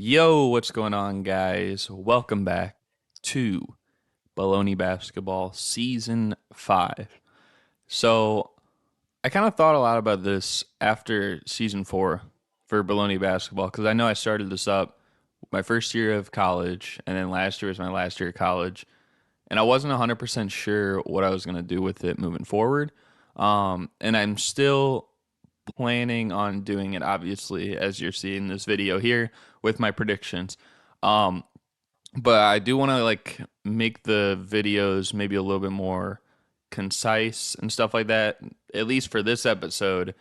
Yo, what's going on, guys? Welcome back to Bullony Basketball Season 5. So, I kind of thought a lot about this after Season 4 for Bullony Basketball because I know I started this up my first year of college, and then last year was my last year of college, and I wasn't 100% sure what I was going to do with it moving forward. And I'm still planning on doing it, obviously, as you're seeing this video here with my predictions. Um, but I do want to make the videos maybe a little bit more concise and stuff like that. At least for this episode.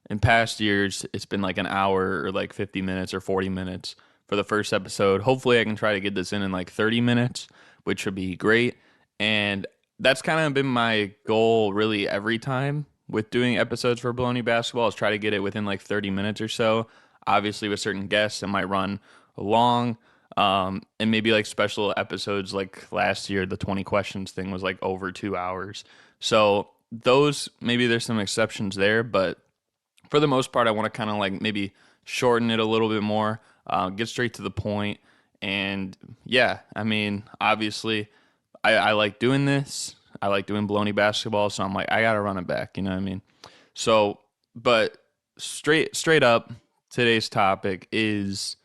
In past years, it's been like an hour or like 50 minutes or 40 minutes for the first episode. Hopefully, I can try to get this in like 30 minutes, which would be great. And that's kind of been my goal really every time with doing episodes for Bullony Basketball is try to get it within like 30 minutes or so. Obviously, with certain guests, it might run long. And maybe like special episodes like last year, the 20 questions thing was like over 2 hours. So those, maybe there's some exceptions there, but for the most part, I want to kind of like maybe shorten it a little bit more, get straight to the point. And yeah, I mean, obviously, I like doing this. I like doing Bullony Basketball, so I'm like, I gotta run it back. You know what I mean? So, but straight up, today's topic is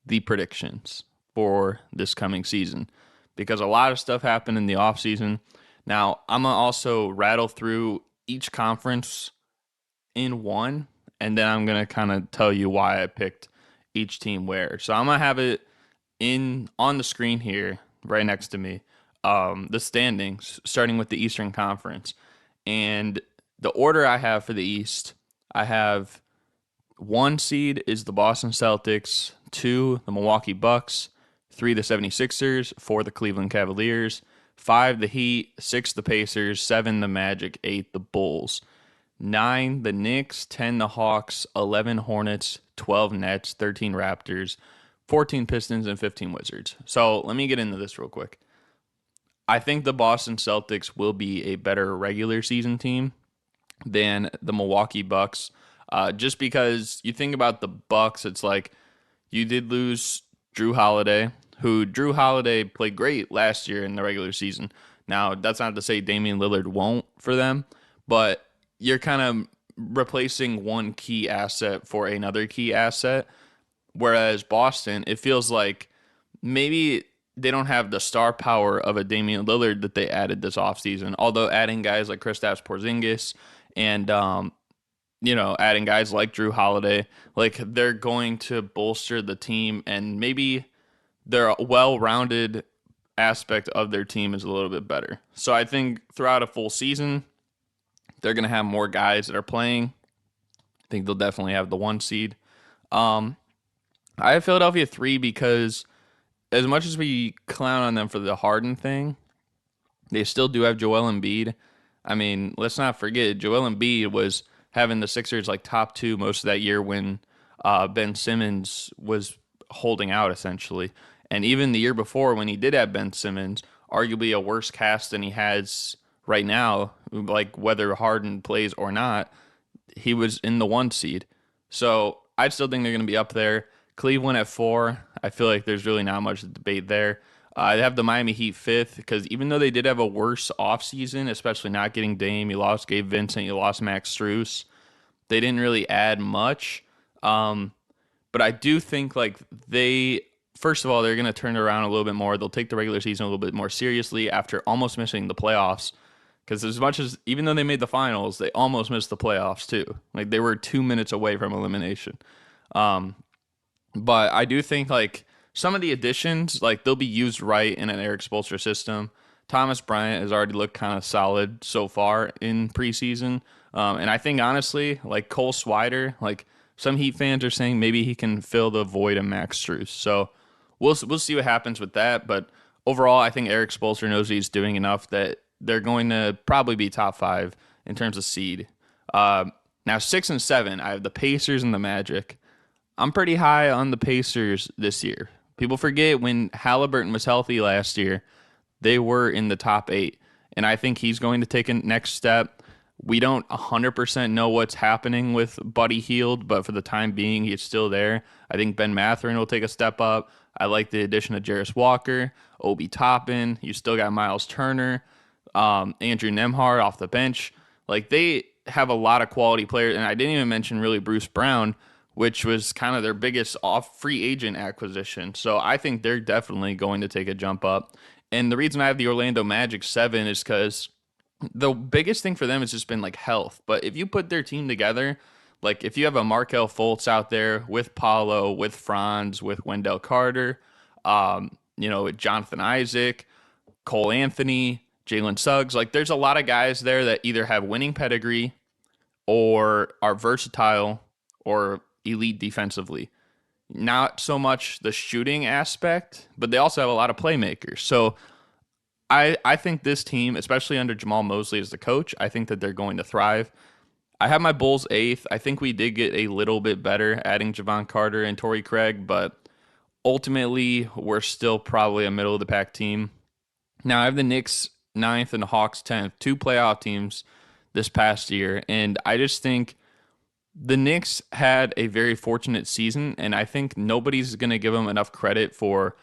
the predictions for this coming season because a lot of stuff happened in the off season. Now, I'm gonna also rattle through each conference in one, and then I'm gonna kind of tell you why I picked each team where. So I'm gonna have it in on the screen here, right next to me. The standings, starting with the Eastern Conference, and the order I have for the East, I have one seed is the Boston Celtics, two the Milwaukee Bucks, three the 76ers, four the Cleveland Cavaliers, five the Heat, six the Pacers, seven the Magic, eight the Bulls. 9 the Knicks, 10 the Hawks, 11 Hornets, 12 Nets, 13 Raptors, 14 Pistons, and 15 Wizards. So let me get into this real quick. I think the Boston Celtics will be a better regular season team than the Milwaukee Bucks. Just because you think about the Bucks, it's like you did lose Drew Holiday, who Drew Holiday played great last year in the regular season. Now, that's not to say Damian Lillard won't for them, but you're kind of replacing one key asset for another key asset. Whereas Boston, it feels like maybe they don't have the star power of a Damian Lillard that they added this offseason. Although adding guys like Kristaps Porzingis and adding guys like Drew Holiday, like they're going to bolster the team and maybe their well-rounded aspect of their team is a little bit better. So I think throughout a full season, they're going to have more guys that are playing. I think they'll definitely have the one seed. Um, I have Philadelphia 3 because as much as we clown on them for the Harden thing, they still do have Joel Embiid. I mean, let's not forget, Joel Embiid was having the Sixers like top two most of that year when Ben Simmons was holding out essentially. And even the year before when he did have Ben Simmons, arguably a worse cast than he has right now, like whether Harden plays or not, he was in the one seed. So I still think they're going to be up there. Cleveland at 4. I feel like there's really not much debate there. I have the Miami Heat 5th because even though they did have a worse offseason, especially not getting Dame, you lost Gabe Vincent, you lost Max Strus, they didn't really add much. But I do think like first of all, they're going to turn it around a little bit more. They'll take the regular season a little bit more seriously after almost missing the playoffs. Because as much as, even though they made the finals, they almost missed the playoffs too. Like they were 2 minutes away from elimination. But I do think like some of the additions, like they'll be used right in an Eric Spoelstra system. Thomas Bryant has already looked kind of solid so far in preseason. And I think honestly, like Cole Swider, like some Heat fans are saying maybe he can fill the void of Max Strus. So we'll see what happens with that. But overall, I think Eric Spoelstra knows he's doing enough that they're going to probably be top 5 in terms of seed. Now 6 and 7, I have the Pacers and the Magic. I'm pretty high on the Pacers this year. People forget when Halliburton was healthy last year, they were in the top 8. And I think he's going to take a next step We don't 100% know what's happening with Buddy Hield, but for the time being, he's still there. I think Ben Mathurin will take a step up. I like the addition of Jarris Walker, Obi Toppin. You still got Miles Turner, Andrew Nemhard off the bench. Like they have a lot of quality players, and I didn't even mention really Bruce Brown, which was kind of their biggest off free agent acquisition. So I think they're definitely going to take a jump up. And the reason I have the Orlando Magic 7 is because the biggest thing for them has just been like health. But if you put their team together, like if you have a Markel Fultz out there with Paulo, with Franz, with Wendell Carter, with Jonathan Isaac, Cole Anthony, Jalen Suggs, like there's a lot of guys there that either have winning pedigree or are versatile or elite defensively. Not so much the shooting aspect, but they also have a lot of playmakers. So I think this team, especially under Jamal Mosley as the coach, I think that they're going to thrive. I have my Bulls eighth. I think we did get a little bit better adding Javon Carter and Torrey Craig, but ultimately we're still probably a middle of the pack team. Now I have the Knicks ninth and the Hawks 10th, two playoff teams this past year, and I just think the Knicks had a very fortunate season, and I think nobody's going to give them enough credit for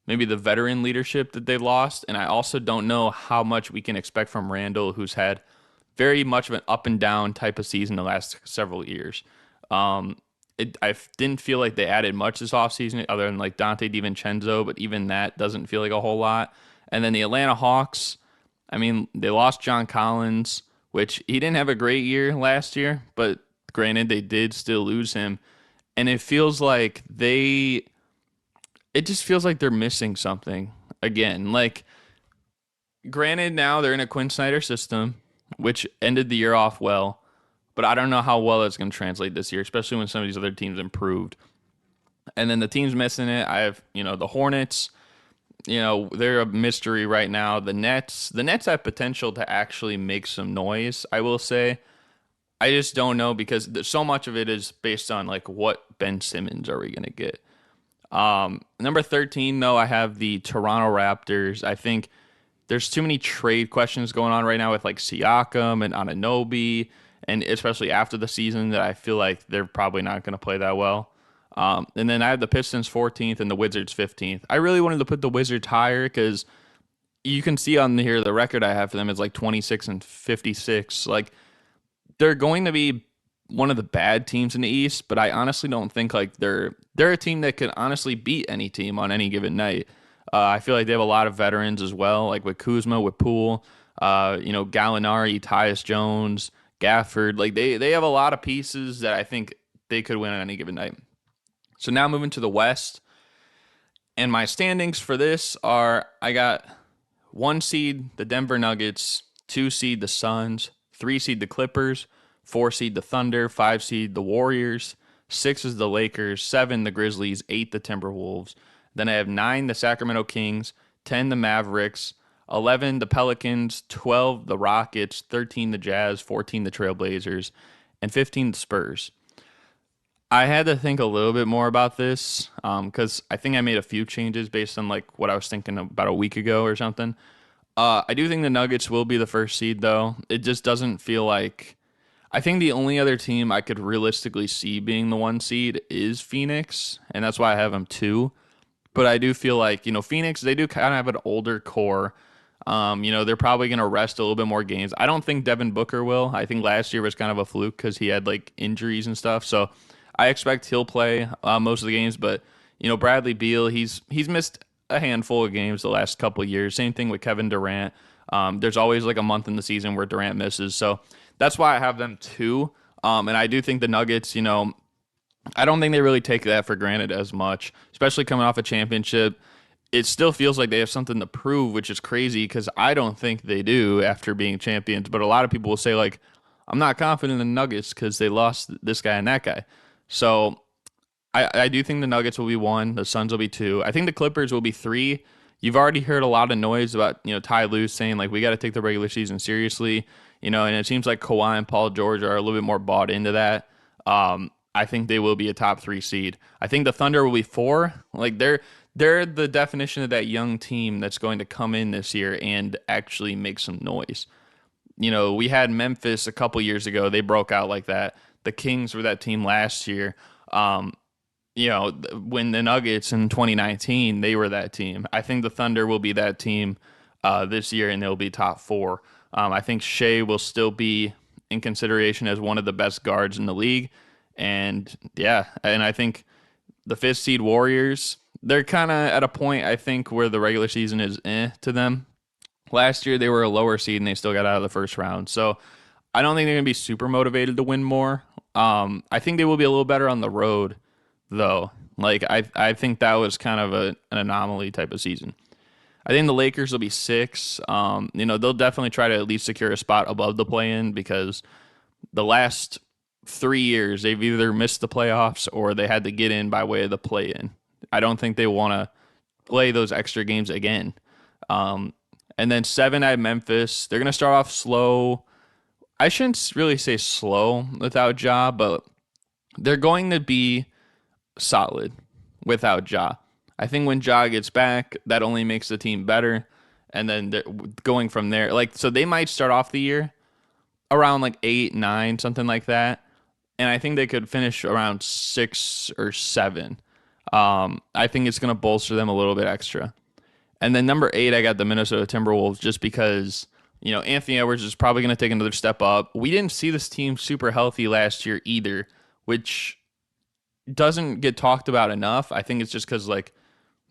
maybe the veteran leadership that they lost. And I also don't know how much we can expect from Randall, who's had very much of an up and down type of season the last several years. I didn't feel like they added much this offseason other than like Dante DiVincenzo, but even that doesn't feel like a whole lot. And then the Atlanta Hawks, I mean, they lost John Collins, which he didn't have a great year last year, but granted, they did still lose him. And it feels like it just feels like they're missing something again. Like, granted, now they're in a Quinn Snyder system, which ended the year off well, but I don't know how well that's going to translate this year, especially when some of these other teams improved. And then the teams missing it, I have, the Hornets, they're a mystery right now. The Nets have potential to actually make some noise, I will say. I just don't know because so much of it is based on like what Ben Simmons are we going to get. Number 13, though, I have the Toronto Raptors. I think there's too many trade questions going on right now with like Siakam and Anunoby, and especially after the season that I feel like they're probably not going to play that well. And then I have the Pistons 14th and the Wizards 15th. I really wanted to put the Wizards higher because you can see on here the record I have for them is like 26 and 56. Like they're going to be one of the bad teams in the East, but I honestly don't think like they're a team that can honestly beat any team on any given night. I feel like they have a lot of veterans as well, like with Kuzma, with Poole, Gallinari, Tyus Jones, Gafford. Like they have a lot of pieces that I think they could win on any given night. So now moving to the West, and my standings for this are I got 1 seed the Denver Nuggets, 2 seed the Suns, 3 seed the Clippers, 4 seed the Thunder, 5 seed the Warriors, 6 is the Lakers, 7 the Grizzlies, 8 the Timberwolves. Then I have 9 the Sacramento Kings, 10 the Mavericks, 11 the Pelicans, 12 the Rockets, 13 the Jazz, 14 the Trailblazers, and 15 the Spurs. I had to think a little bit more about this because I think I made a few changes based on like what I was thinking about a week ago or something. I do think the Nuggets will be the first seed, though. It just doesn't feel like. I think the only other team I could realistically see being the 1 seed is Phoenix, and that's why I have them 2. But I do feel like, Phoenix, they do kind of have an older core. They're probably going to rest a little bit more games. I don't think Devin Booker will. I think last year was kind of a fluke because he had like injuries and stuff. So I expect he'll play most of the games. But, Bradley Beal, he's missed a handful of games the last couple of years. Same thing with Kevin Durant. There's always like a month in the season where Durant misses. So that's why I have them 2. And I do think the Nuggets, I don't think they really take that for granted as much, especially coming off a championship. It still feels like they have something to prove, which is crazy because I don't think they do after being champions. But a lot of people will say, like, I'm not confident in the Nuggets because they lost this guy and that guy. So I do think the Nuggets will be 1. The Suns will be 2. I think the Clippers will be 3. You've already heard a lot of noise about, Ty Lue saying, like, we got to take the regular season seriously. And it seems like Kawhi and Paul George are a little bit more bought into that. I think they will be a top 3 seed. I think the Thunder will be 4. Like they're the definition of that young team that's going to come in this year and actually make some noise. We had Memphis a couple years ago. They broke out like that. The Kings were that team last year. Um, when the Nuggets in 2019, they were that team. I think the Thunder will be that team this year, and they'll be top four. I think Shea will still be in consideration as one of the best guards in the league. And yeah, and I think the fifth seed Warriors, they're kind of at a point, I think, where the regular season is to them. Last year, they were a lower seed, and they still got out of the first round. So I don't think they're going to be super motivated to win more. I think they will be a little better on the road, though. Like I think that was kind of an anomaly type of season. I think the Lakers will be six. They'll definitely try to at least secure a spot above the play-in because the last 3 years they've either missed the playoffs or they had to get in by way of the play-in. I don't think they want to play those extra games again. And then seven, I have Memphis. They're going to start off slow. I shouldn't really say slow without Ja, but they're going to be solid without Ja. I think when Ja gets back, that only makes the team better. And then going from there, so they might start off the year around like 8, 9, something like that. And I think they could finish around 6 or 7. I think it's going to bolster them a little bit extra. And then number 8, I got the Minnesota Timberwolves just because, Anthony Edwards is probably going to take another step up. We didn't see this team super healthy last year either, which doesn't get talked about enough. I think it's just because,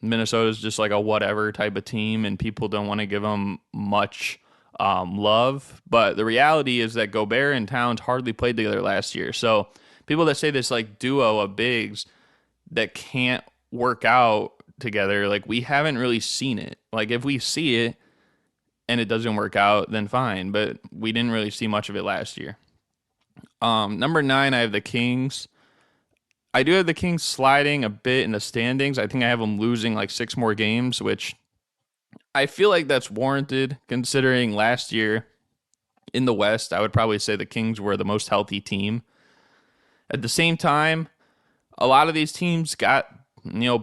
Minnesota's just like a whatever type of team and people don't want to give them much love. But the reality is that Gobert and Towns hardly played together last year. So people that say this duo of bigs that can't work out together, we haven't really seen it. If we see it and it doesn't work out, then fine. But we didn't really see much of it last year. Number 9, I have the Kings. I do have the Kings sliding a bit in the standings. I think I have them losing 6 more games, which I feel like that's warranted considering last year in the West, I would probably say the Kings were the most healthy team. At the same time, a lot of these teams got,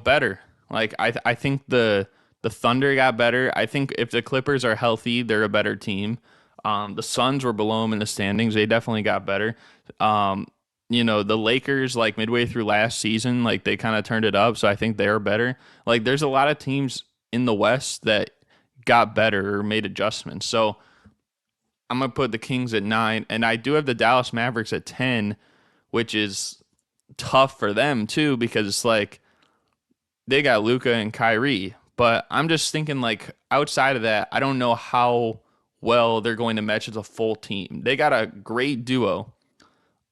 better. I think the Thunder got better. I think if the Clippers are healthy, they're a better team. The Suns were below them in the standings. They definitely got better. The Lakers, midway through last season, they kind of turned it up. So I think they're better. There's a lot of teams in the West that got better or made adjustments. So I'm going to put the Kings at 9. And I do have the Dallas Mavericks at 10, which is tough for them too, because it's they got Luka and Kyrie. But I'm just thinking outside of that, I don't know how well they're going to mesh as a full team. They got a great duo.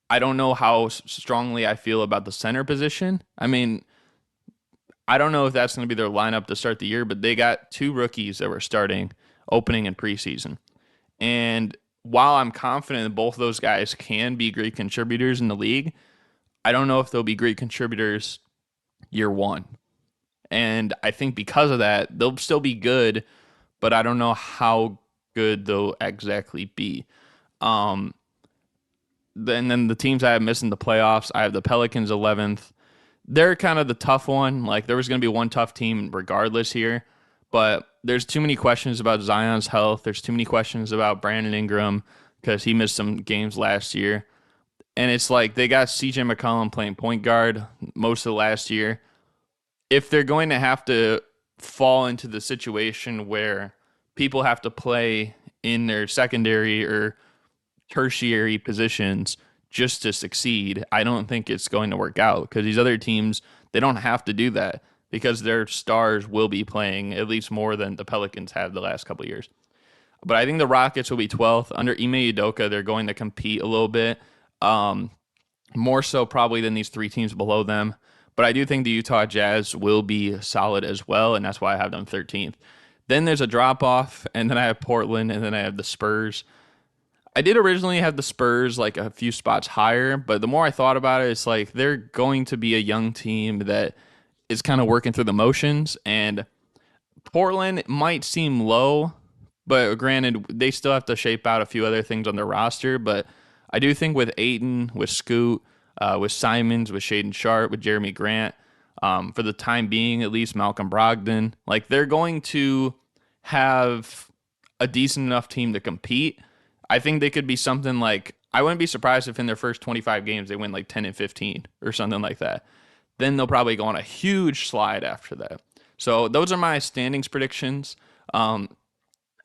I don't know how strongly I feel about the center position. I mean, I don't know if that's going to be their lineup to start the year, but they got 2 rookies that were starting opening in preseason. And while I'm confident that both of those guys can be great contributors in the league, I don't know if they'll be great contributors year one. And I think because of that, they'll still be good, but I don't know how good they'll exactly be. Then the teams I have missing the playoffs, I have the Pelicans 11th. They're kind of the tough one. There was going to be one tough team regardless here, but there's too many questions about Zion's health. There's too many questions about Brandon Ingram because he missed some games last year. And it's they got CJ McCollum playing point guard most of last year. If they're going to have to fall into the situation where people have to play in their secondary or tertiary positions just to succeed, I don't think it's going to work out because these other teams, they don't have to do that because their stars will be playing at least more than the Pelicans have the last couple of years. But I think the Rockets will be 12th. Under Ime Udoka, they're going to compete a little bit, more so probably than these 3 teams below them. But I do think the Utah Jazz will be solid as well, and that's why I have them 13th. Then there's a drop-off, and then I have Portland, and then I have the Spurs. I did originally have the Spurs a few spots higher, but the more I thought about it, it's they're going to be a young team that is kind of working through the motions, and Portland might seem low, but granted, they still have to shape out a few other things on their roster, but I do think with Ayton, with Scoot, with Simons, with Shaden Sharp, with Jeremy Grant, for the time being, at least Malcolm Brogdon, they're going to have a decent enough team to compete. I think they could be something like, I wouldn't be surprised if in their first 25 games they win like 10 and 15 or something like that. Then they'll probably go on a huge slide after that. So those are my standings predictions. Um,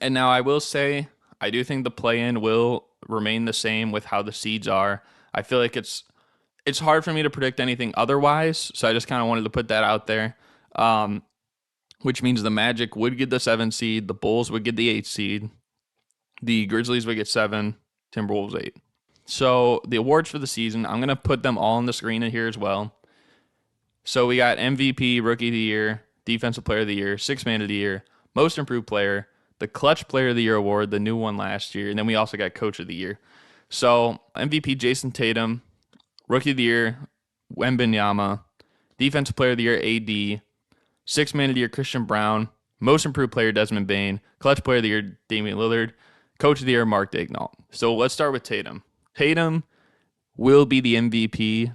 and now I will say, I do think the play-in will remain the same with how the seeds are. I feel like it's hard for me to predict anything otherwise, so I just kind of wanted to put that out there. Um, which means the Magic would get the 7 seed, the Bulls would get the 8 seed, the Grizzlies would get 7, Timberwolves 8. So the awards for the season, I'm going to put them all on the screen in here as well. So we got MVP, Rookie of the Year, Defensive Player of the Year, Sixth Man of the Year, Most Improved Player, the Clutch Player of the Year award, the new one last year, and then we also got Coach of the Year. So MVP Jason Tatum, Rookie of the Year Wembanyama, Defensive Player of the Year AD, Sixth Man of the Year Christian Brown, Most Improved Player Desmond Bain, Clutch Player of the Year Damian Lillard, Coach of the Year Mark Daignault. So let's start with Tatum. Tatum will be the MVP.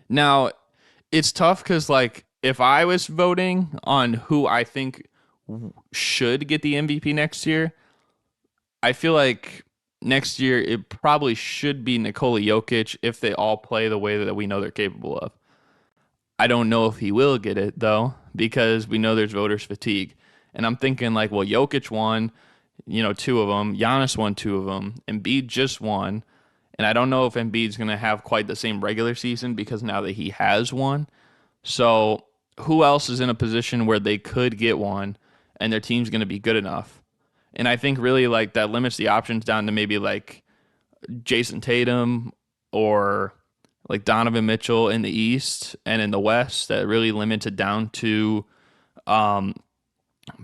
Now, it's tough because like if I was voting on who I think should get the MVP next year, I feel like next year it probably should be Nikola Jokic if they all play the way that we know they're capable of. I don't know if he will get it though because we know there's voters fatigue. And I'm thinking like, well, Jokic won, two of them. Giannis won two of them. Embiid just won. And I don't know if Embiid's going to have quite the same regular season because now that he has one. So who else is in a position where they could get one and their team's going to be good enough? And I think really like that limits the options down to maybe like Jason Tatum or like Donovan Mitchell in the East, and in the West that really limits it down to um,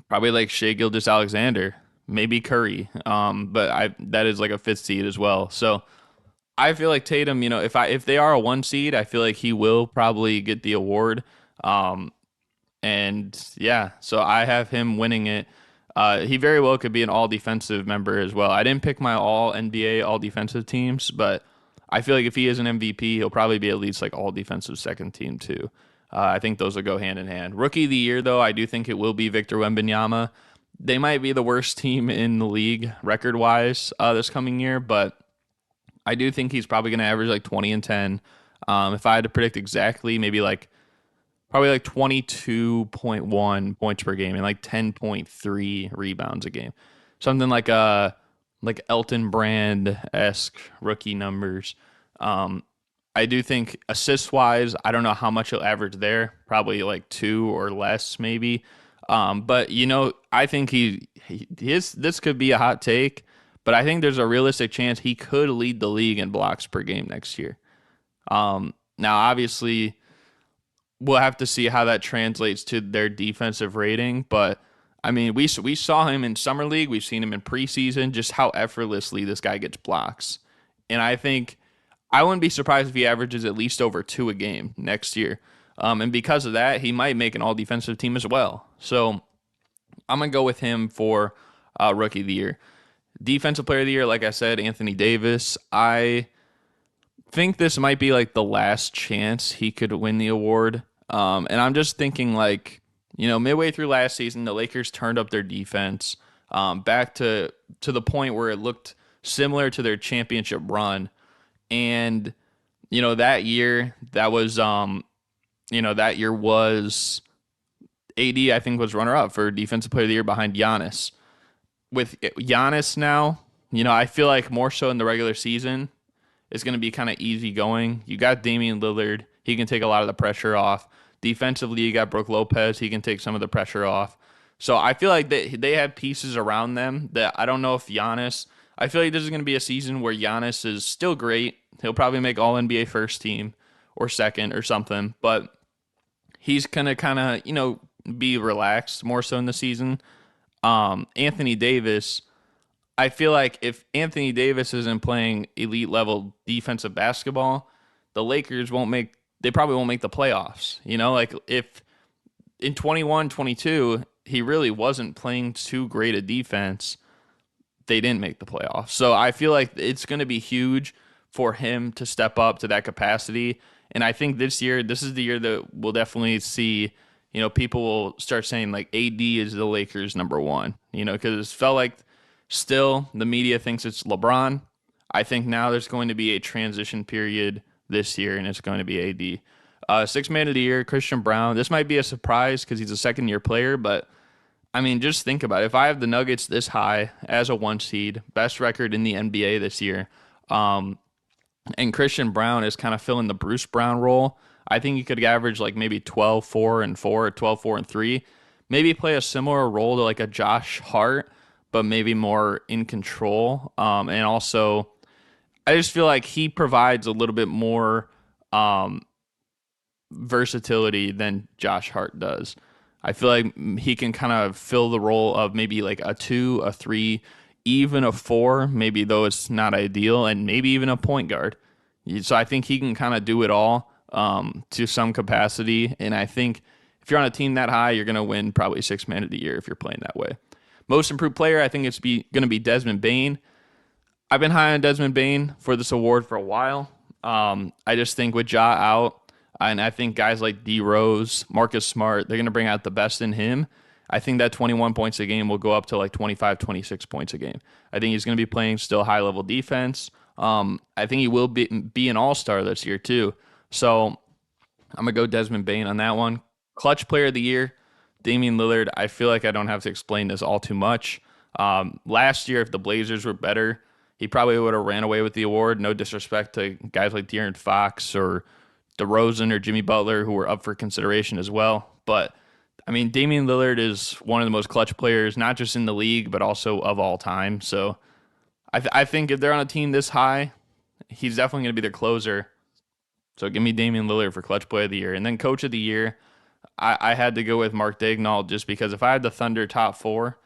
probably like Shea Gilgeous-Alexander, maybe Curry. But I that is like a fifth seed as well. So I feel like Tatum, if they are a 1 seed, I feel like he will probably get the award. Um, and yeah, so I have him winning it. He very well could be an all defensive member as well. I didn't pick my all NBA, all defensive teams, but I feel like if he is an MVP, he'll probably be at least like all defensive second team too. I think those will go hand in hand. Rookie of the year, though, I do think it will be Victor Wembanyama. They might be the worst team in the league record wise this coming year, but I do think he's probably going to average like 20 and 10. If I had to predict exactly, maybe like probably like 22.1 points per game and like 10.3 rebounds a game. Something like Elton Brand esque rookie numbers. I do think assist wise, I don't know how much he'll average there. Probably like 2 or less, maybe. But I think this could be a hot take, but I think there's a realistic chance he could lead the league in blocks per game next year. Now, obviously, we'll have to see how that translates to their defensive rating. But I mean, we saw him in summer league. We've seen him in preseason. Just how effortlessly this guy gets blocks, and I think I wouldn't be surprised if he averages at least over 2 a game next year. And because of that, he might make an all defensive team as well. So I'm gonna go with him for rookie of the year. Defensive player of the year, like I said, Anthony Davis. I think this might be like the last chance he could win the award. And I'm just thinking like, midway through last season, the Lakers turned up their defense back to the point where it looked similar to their championship run. And, that year, that year was AD, I think, was runner up for defensive player of the year behind Giannis. With Giannis now, I feel like more so in the regular season, it's going to be kind of easy going. You got Damian Lillard. He can take a lot of the pressure off. Defensively, you got Brook Lopez. He can take some of the pressure off. So I feel like they have pieces around them that I don't know if Giannis. I feel like this is going to be a season where Giannis is still great. He'll probably make All NBA first team or second or something, but he's going to kind of, be relaxed more so in the season. Anthony Davis, I feel like if Anthony Davis isn't playing elite level defensive basketball, the Lakers they probably won't make the playoffs. Like if in 21-22, he really wasn't playing too great a defense, they didn't make the playoffs. So I feel like it's going to be huge for him to step up to that capacity. And I think this is the year that we'll definitely see, people will start saying like AD is the Lakers number one, because it felt like Still, the media thinks it's LeBron. I think now there's going to be a transition period this year, and it's going to be AD. Sixth man of the year, Christian Brown. This might be a surprise because he's a second-year player, but I mean, just think about it. If I have the Nuggets this high as a one seed, best record in the NBA this year, and Christian Brown is kind of filling the Bruce Brown role, I think he could average like maybe 12, 4, and 4, or 12, 4, and 3. Maybe play a similar role to like a Josh Hart, but maybe more in control. And also, I just feel like he provides a little bit more versatility than Josh Hart does. I feel like he can kind of fill the role of maybe like a 2, a 3, even a 4, maybe though it's not ideal, and maybe even a point guard. So I think he can kind of do it all to some capacity. And I think if you're on a team that high, you're going to win probably sixth man of the year if you're playing that way. Most improved player, I think it's going to be Desmond Bane. I've been high on Desmond Bane for this award for a while. I just think with Ja out, and I think guys like D Rose, Marcus Smart, they're going to bring out the best in him. I think that 21 points a game will go up to like 25, 26 points a game. I think he's going to be playing still high-level defense. I think he will be an all-star this year too. So I'm going to go Desmond Bane on that one. Clutch player of the year, Damian Lillard. I feel like I don't have to explain this all too much. Last year, if the Blazers were better, he probably would have ran away with the award. No disrespect to guys like De'Aaron Fox or DeRozan or Jimmy Butler, who were up for consideration as well. But, I mean, Damian Lillard is one of the most clutch players, not just in the league, but also of all time. So I think if they're on a team this high, he's definitely going to be their closer. So give me Damian Lillard for clutch player of the year. And then coach of the year, I had to go with Mark Daigneault just because if I had the Thunder top 4,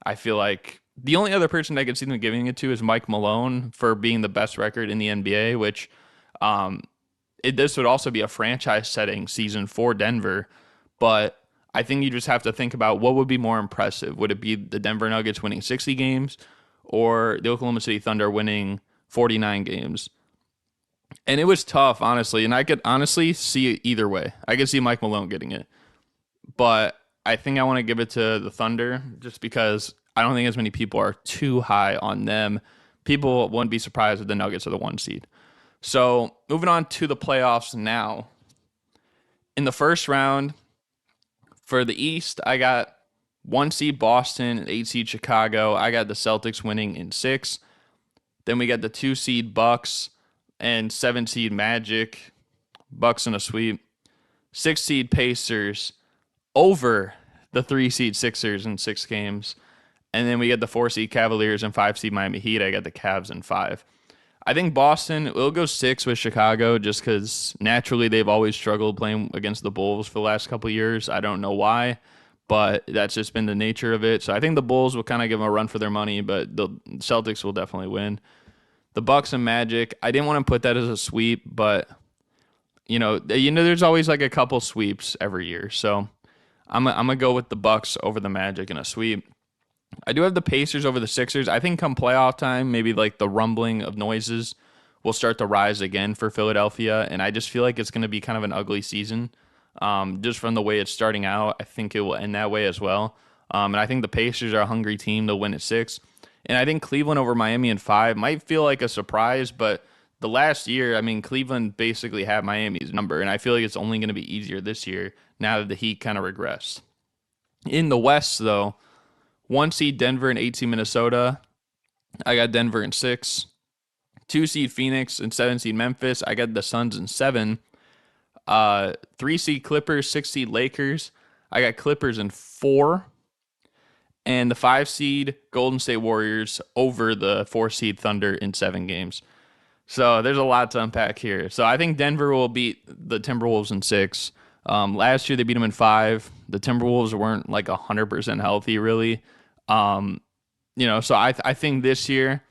I feel like the only other person I could see them giving it to is Mike Malone for being the best record in the NBA, which this would also be a franchise-setting season for Denver. But I think you just have to think about what would be more impressive. Would it be the Denver Nuggets winning 60 games or the Oklahoma City Thunder winning 49 games? And it was tough, honestly, and I could honestly see it either way. I could see Mike Malone getting it. But I think I want to give it to the Thunder just because I don't think as many people are too high on them. People wouldn't be surprised if the Nuggets are the 1 seed. So moving on to the playoffs now. In the first round, for the East, I got 1 seed Boston, 8 seed Chicago. I got the Celtics winning in 6. Then we got the 2 seed Bucks and 7 seed Magic. Bucks in a sweep. 6 seed Pacers over the 3 seed Sixers in 6 games. And then we get the 4 seed Cavaliers and 5 seed Miami Heat. I got the Cavs in 5. I think Boston will go 6 with Chicago just because naturally they've always struggled playing against the Bulls for the last couple of years. I don't know why, but that's just been the nature of it. So I think the Bulls will kind of give them a run for their money, but the Celtics will definitely win. The Bucks and Magic, I didn't want to put that as a sweep, but there's always like a couple sweeps every year. So I'm gonna go with the Bucks over the Magic in a sweep. I do have the Pacers over the Sixers. I think come playoff time, maybe like the rumbling of noises will start to rise again for Philadelphia, and I just feel like it's going to be kind of an ugly season. Just from the way it's starting out, I think it will end that way as well. And I think the Pacers are a hungry team. They'll win at 6. And I think Cleveland over Miami in 5 might feel like a surprise, but the last year, I mean, Cleveland basically had Miami's number, and I feel like it's only going to be easier this year now that the Heat kind of regressed. In the West, though, 1 seed Denver and 8 seed Minnesota. I got Denver in 6. 2 seed Phoenix and 7 seed Memphis. I got the Suns in 7. 3 seed Clippers, 6 seed Lakers. I got Clippers in 4. And the 5 seed Golden State Warriors over the 4 seed Thunder in 7 games. So there's a lot to unpack here. So I think Denver will beat the Timberwolves in 6. Last year they beat them in 5. The Timberwolves weren't like 100% healthy, really. So I think this year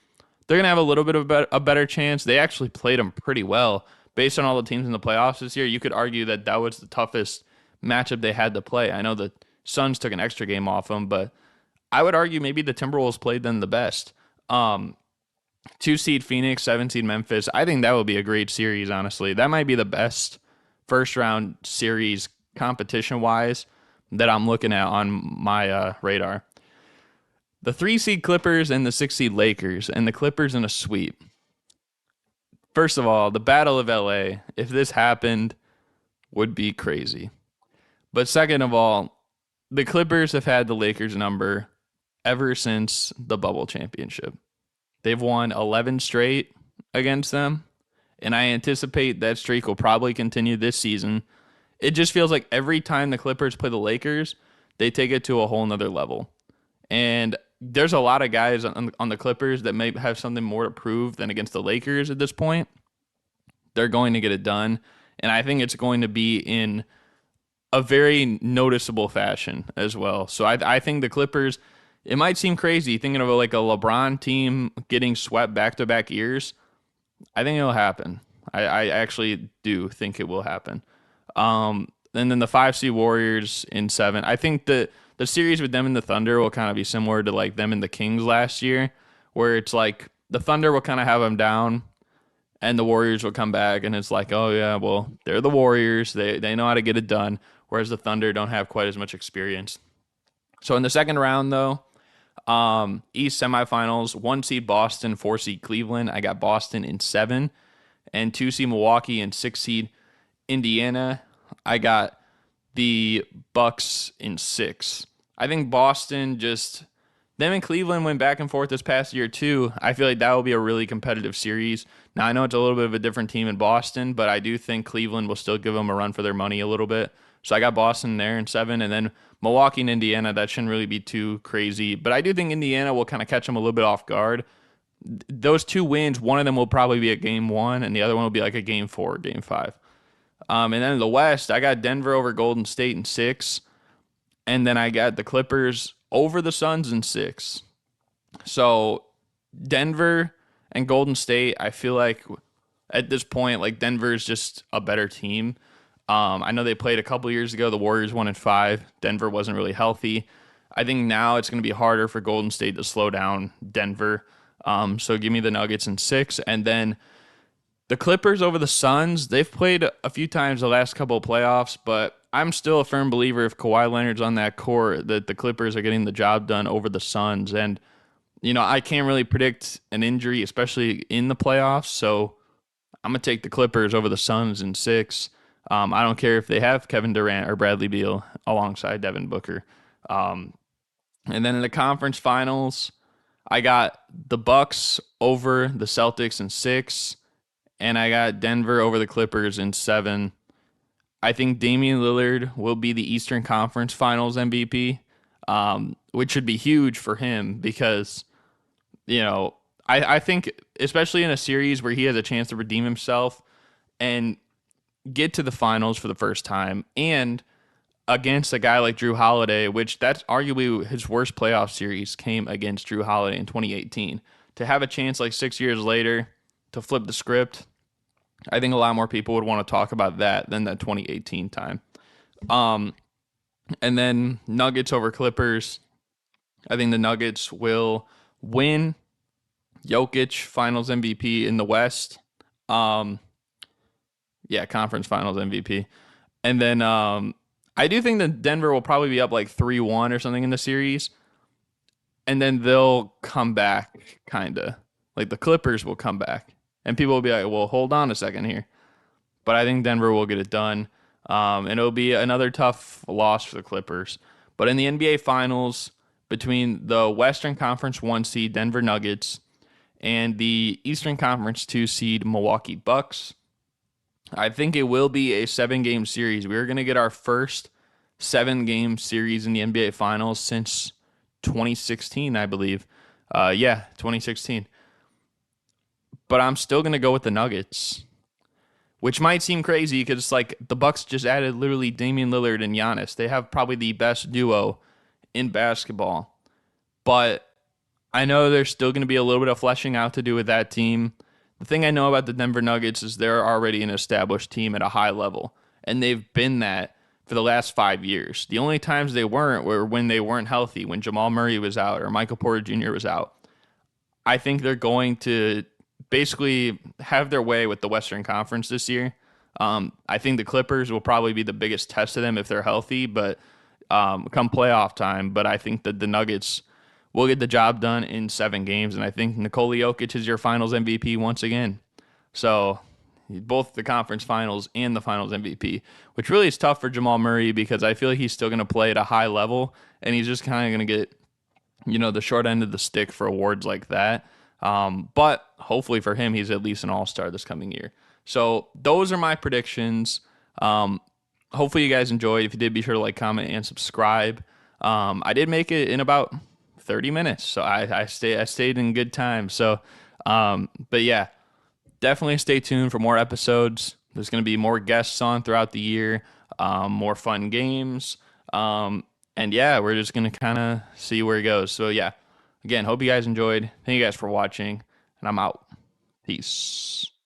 they're gonna have a little bit of a better chance. They actually played them pretty well based on all the teams in the playoffs this year. You could argue that was the toughest matchup they had to play. I know the Suns took an extra game off them, but I would argue maybe the Timberwolves played them the best. 2 seed Phoenix, 7 seed Memphis. I think that would be a great series, honestly. That might be the best first round series competition wise that I'm looking at on my radar. The 3 seed Clippers and the 6 seed Lakers, and the Clippers in a sweep. First of all, the Battle of LA, if this happened, would be crazy. But second of all, the Clippers have had the Lakers number ever since the bubble championship. They've won 11 straight against them, and I anticipate that streak will probably continue this season. It just feels like every time the Clippers play the Lakers, they take it to a whole nother level. And there's a lot of guys on the Clippers that may have something more to prove than against the Lakers at this point. They're going to get it done. And I think it's going to be in a very noticeable fashion as well. So I think the Clippers, it might seem crazy thinking of like a LeBron team getting swept back to back years. I think it'll happen. I actually do think it will happen. And then the 5 seed Warriors in 7. I think the series with them and the Thunder will kind of be similar to like them and the Kings last year, where it's like the Thunder will kind of have them down, and the Warriors will come back, and it's like, oh yeah, well they're the Warriors, they know how to get it done, whereas the Thunder don't have quite as much experience. So in the second round though, East semifinals, 1 seed Boston, 4 seed Cleveland. I got Boston in 7, and 2 seed Milwaukee and 6 seed Indiana. I got the Bucks in 6. I think Boston just them and Cleveland went back and forth this past year too. I feel like that will be a really competitive series. Now I know it's a little bit of a different team in Boston, but I do think Cleveland will still give them a run for their money a little bit. So I got Boston there in 7, and then Milwaukee and Indiana. That shouldn't really be too crazy, but I do think Indiana will kind of catch them a little bit off guard. Those 2 wins, one of them will probably be a game 1, and the other one will be like a game 4, game 5. And then in the West, I got Denver over Golden State in 6. And then I got the Clippers over the Suns in 6. So Denver and Golden State, I feel like at this point, like Denver is just a better team. I know they played a couple years ago. The Warriors won in 5. Denver wasn't really healthy. I think now it's going to be harder for Golden State to slow down Denver. So give me the Nuggets in 6. And then the Clippers over the Suns, they've played a few times the last couple of playoffs, but I'm still a firm believer if Kawhi Leonard's on that court that the Clippers are getting the job done over the Suns. And, I can't really predict an injury, especially in the playoffs, so I'm going to take the Clippers over the Suns in 6. I don't care if they have Kevin Durant or Bradley Beal alongside Devin Booker. And then in the conference finals, I got the Bucks over the Celtics in 6. And I got Denver over the Clippers in 7. I think Damian Lillard will be the Eastern Conference Finals MVP, which should be huge for him because, I think especially in a series where he has a chance to redeem himself and get to the finals for the first time and against a guy like Drew Holiday, which that's arguably his worst playoff series came against Drew Holiday in 2018. To have a chance like 6 years later to flip the script, I think a lot more people would want to talk about that than that 2018 time. And then Nuggets over Clippers. I think the Nuggets will win. Jokic Finals MVP in the West. Conference Finals MVP. And then I do think that Denver will probably be up like 3-1 or something in the series. And then they'll come back, kind of. Like the Clippers will come back. And people will be like, well, hold on a second here. But I think Denver will get it done. And it'll be another tough loss for the Clippers. But in the NBA Finals, between the Western Conference 1 seed Denver Nuggets and the Eastern Conference 2 seed Milwaukee Bucks, I think it will be a 7-game series. We're going to get our first 7-game series in the NBA Finals since 2016, I believe. 2016. But I'm still going to go with the Nuggets, which might seem crazy because it's like the Bucks just added literally Damian Lillard and Giannis. They have probably the best duo in basketball. But I know there's still going to be a little bit of fleshing out to do with that team. The thing I know about the Denver Nuggets is they're already an established team at a high level, and they've been that for the last 5 years. The only times they weren't were when they weren't healthy, when Jamal Murray was out or Michael Porter Jr. was out. I think they're going to basically have their way with the Western Conference this year. I think the Clippers will probably be the biggest test of them if they're healthy, but come playoff time. But I think that the Nuggets will get the job done in 7 games. And I think Nikola Jokic is your finals MVP once again. So both the conference finals and the finals MVP, which really is tough for Jamal Murray because I feel like he's still going to play at a high level and he's just kind of going to get, the short end of the stick for awards like that. But hopefully for him, he's at least an all-star this coming year. So those are my predictions. Hopefully you guys enjoyed. If you did, be sure to like, comment, and subscribe. I did make it in about 30 minutes, so I stayed in good time. So, but yeah, definitely stay tuned for more episodes. There's going to be more guests on throughout the year, more fun games. And yeah, we're just going to kind of see where it goes. So yeah, again, hope you guys enjoyed. Thank you guys for watching, and I'm out. Peace.